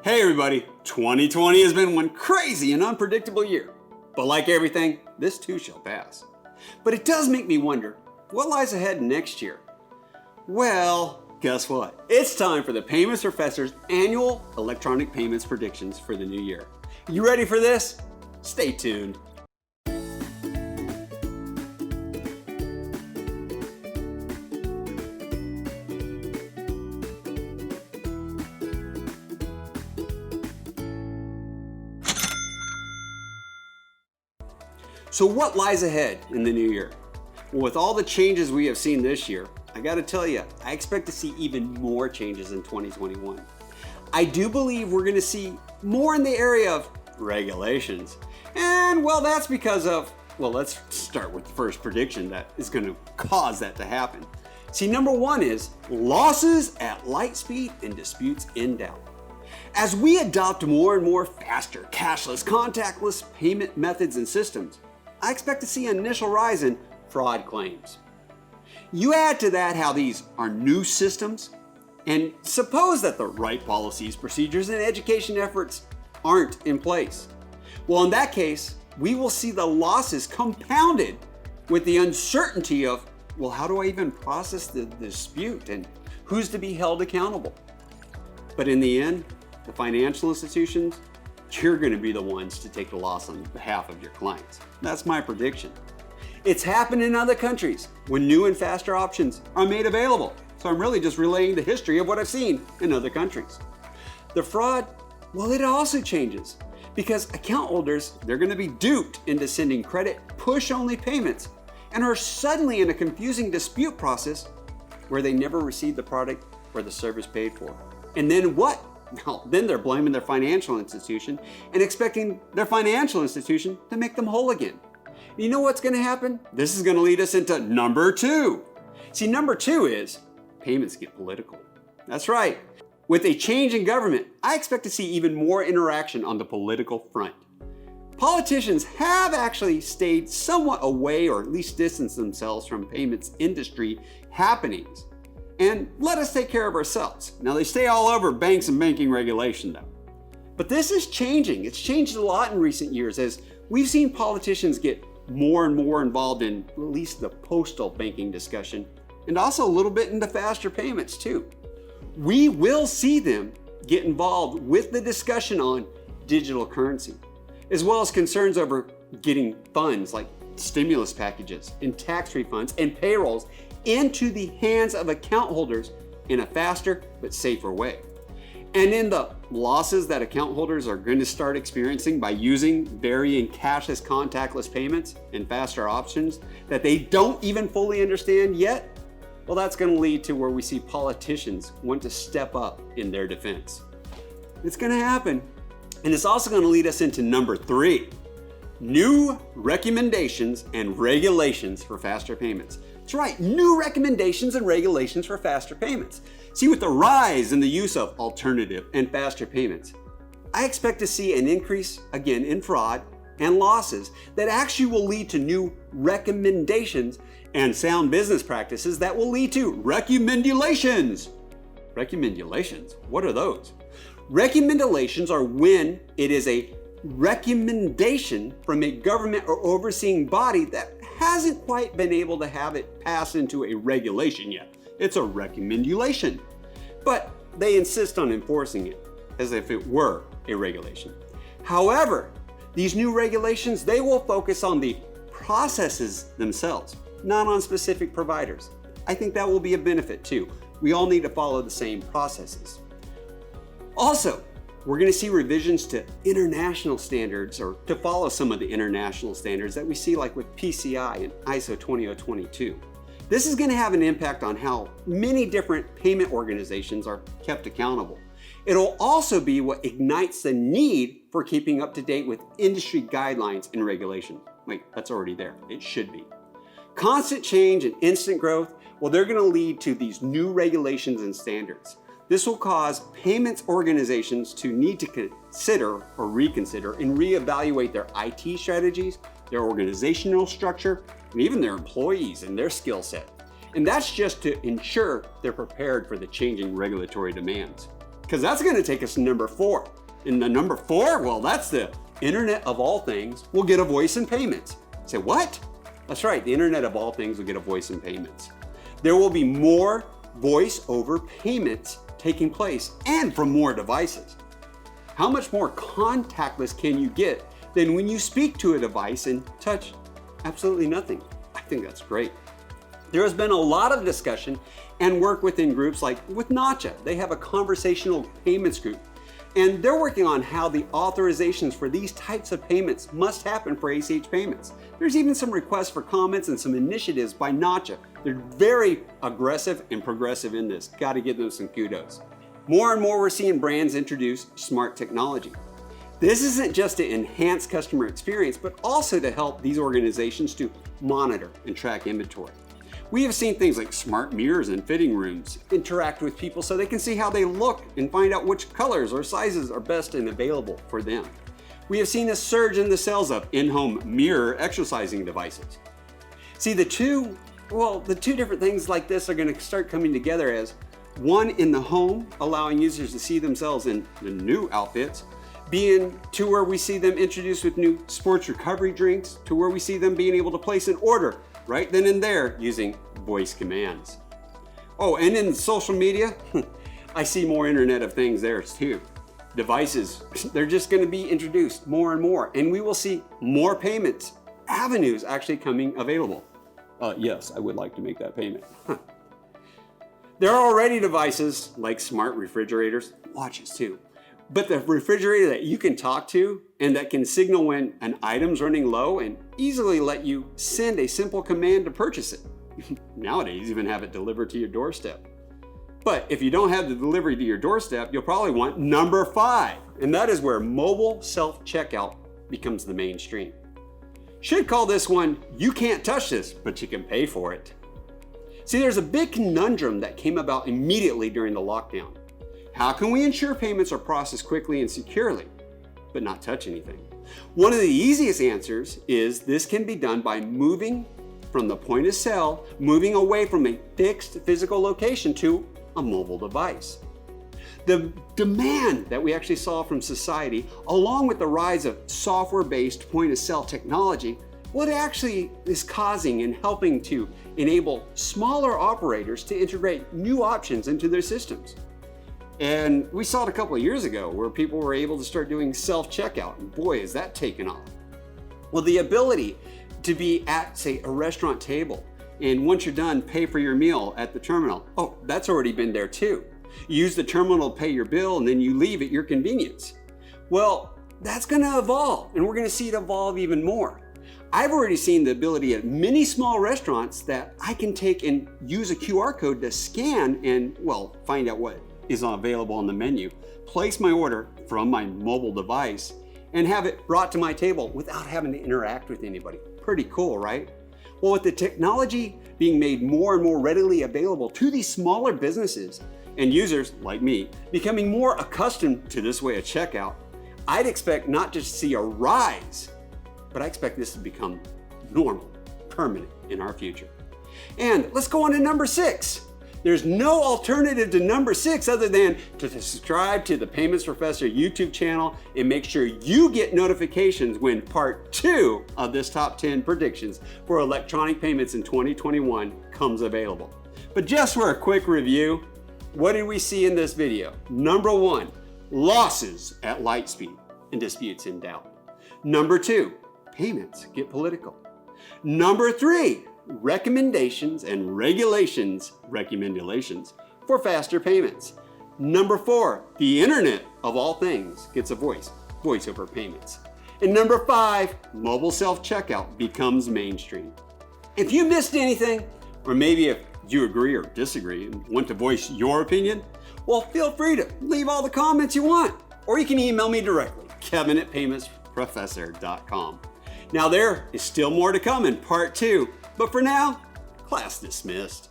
Hey everybody, 2020 has been one crazy and unpredictable year. But like everything, this too shall pass. But it does make me wonder, what lies ahead next year? Well, guess what? It's time for the Payments Professor's annual electronic payments predictions for the new year. You ready for this? Stay tuned. So what lies ahead in the new year? Well, with all the changes we have seen this year, I gotta tell you, I expect to see even more changes in 2021. I do believe we're gonna see more in the area of regulations. And well, that's because of, well, let's start with the first prediction that is gonna cause that to happen. See, number one is losses at light speed and disputes in doubt. As we adopt more and more faster, cashless, contactless payment methods and systems, I expect to see an initial rise in fraud claims. You add to that how these are new systems, and suppose that the right policies, procedures, and education efforts aren't in place. Well, in that case, we will see the losses compounded with the uncertainty of, well, how do I even process the dispute and who's to be held accountable? But in the end, the financial institutions, you're going to be the ones to take the loss on behalf of your clients. That's my prediction. It's happened in other countries when new and faster options are made available. So I'm really just relaying the history of what I've seen in other countries. The fraud, well, it also changes because account holders, they're going to be duped into sending credit push-only payments and are suddenly in a confusing dispute process where they never received the product or the service paid for. And then what? Well, then they're blaming their financial institution and expecting their financial institution to make them whole again. You know what's going to happen? This is going to lead us into number two. See, number two is payments get political. That's right. With a change in government, I expect to see even more interaction on the political front. Politicians have actually stayed somewhat away or at least distanced themselves from payments industry happenings and let us take care of ourselves. Now, they stay all over banks and banking regulation though. But this is changing. It's changed a lot in recent years as we've seen politicians get more and more involved in at least the postal banking discussion and also a little bit into faster payments too. We will see them get involved with the discussion on digital currency, as well as concerns over getting funds like stimulus packages and tax refunds and payrolls into the hands of account holders in a faster but safer way. And in the losses that account holders are going to start experiencing by using varying cashless contactless payments and faster options that they don't even fully understand yet, well, that's going to lead to where we see politicians want to step up in their defense. It's going to happen. And it's also going to lead us into number three, new recommendations and regulations for faster payments. That's right, new recommendations and regulations for faster payments. See, with the rise in the use of alternative and faster payments, I expect to see an increase again in fraud and losses that actually will lead to new recommendations and sound business practices that will lead to recommendulations. Recommendulations? What are those? Recommendalations are when it is a recommendation from a government or overseeing body that hasn't quite been able to have it pass into a regulation yet. It's a recommendation, but they insist on enforcing it as if it were a regulation. However, these new regulations, they will focus on the processes themselves, not on specific providers. I think that will be a benefit too. We all need to follow the same processes. Also, we're going to see revisions to international standards or to follow some of the international standards that we see like with PCI and ISO 20022. This is going to have an impact on how many different payment organizations are kept accountable. It'll also be what ignites the need for keeping up to date with industry guidelines and regulations. Wait, that's already there. It should be. Constant change and instant growth, well, they're going to lead to these new regulations and standards. This will cause payments organizations to need to consider or reconsider and reevaluate their IT strategies, their organizational structure, and even their employees and their skill set. And that's just to ensure they're prepared for the changing regulatory demands. because that's going to take us to number 4. And the number 4, well, that's the Internet of all things will get a voice in payments. Say, what? That's right, the Internet of all things will get a voice in payments. There will be more voice over payments taking place and from more devices. How much more contactless can you get than when you speak to a device and touch absolutely nothing? I think that's great. There has been a lot of discussion and work within groups like with Nacha. They have a conversational payments group, and they're working on how the authorizations for these types of payments must happen for ACH payments. There's even some requests for comments and some initiatives by Nacha. They're very aggressive and progressive in this. Got to give them some kudos. More and more we're seeing brands introduce smart technology. This isn't just to enhance customer experience, but also to help these organizations to monitor and track inventory. We have seen things like smart mirrors in fitting rooms interact with people so they can see how they look and find out which colors or sizes are best and available for them. We have seen a surge in the sales of in-home mirror exercising devices. See, the two different things like this are going to start coming together as one in the home, allowing users to see themselves in the new outfits, being to where we see them introduced with new sports recovery drinks, to where we see them being able to place an order right then and there using voice commands. Oh, and in social media, I see more Internet of Things there too. Devices, they're just going to be introduced more and more, and we will see more payments avenues actually coming available. Yes, I would like to make that payment. There are already devices like smart refrigerators, watches too, but the refrigerator that you can talk to and that can signal when an item's running low and easily let you send a simple command to purchase it. Nowadays, even have it delivered to your doorstep. But if you don't have the delivery to your doorstep, you'll probably want number 5, and that is where mobile self-checkout becomes the mainstream. Should call this one, you can't touch this, but you can pay for it. See, there's a big conundrum that came about immediately during the lockdown. How can we ensure payments are processed quickly and securely, but not touch anything? One of the easiest answers is this can be done by moving from the point of sale, moving away from a fixed physical location to a mobile device. The demand that we actually saw from society, along with the rise of software-based point-of-sale technology, what actually is causing and helping to enable smaller operators to integrate new options into their systems. And we saw it a couple of years ago where people were able to start doing self-checkout, and boy, is that taken off. Well, the ability to be at, say, a restaurant table, and once you're done, pay for your meal at the terminal. Oh, that's already been there too. You use the terminal to pay your bill, and then you leave at your convenience. Well, that's gonna evolve, and we're gonna see it evolve even more. I've already seen the ability at many small restaurants that I can take and use a QR code to scan and, well, find out what is available on the menu, place my order from my mobile device, and have it brought to my table without having to interact with anybody. Pretty cool, right? Well, with the technology being made more and more readily available to these smaller businesses and users like me becoming more accustomed to this way of checkout, I'd expect not just to see a rise, but I expect this to become normal, permanent in our future. And let's go on to number 6. There's no alternative to number 6 other than to subscribe to the Payments Professor YouTube channel and make sure you get notifications when part 2 of this top 10 predictions for electronic payments in 2021 comes available. But just for a quick review, what did we see in this video? Number 1, losses at light speed and disputes in doubt. Number 2, payments get political. Number 3, recommendations and regulations for faster payments. Number 4, the Internet of all things gets a voice over payments. And number 5, mobile self-checkout becomes mainstream. If you missed anything, or maybe if you agree or disagree and want to voice your opinion, well, feel free to leave all the comments you want, or you can email me directly, kevin@paymentsprofessor.com. Now there is still more to come in part 2, but for now, class dismissed.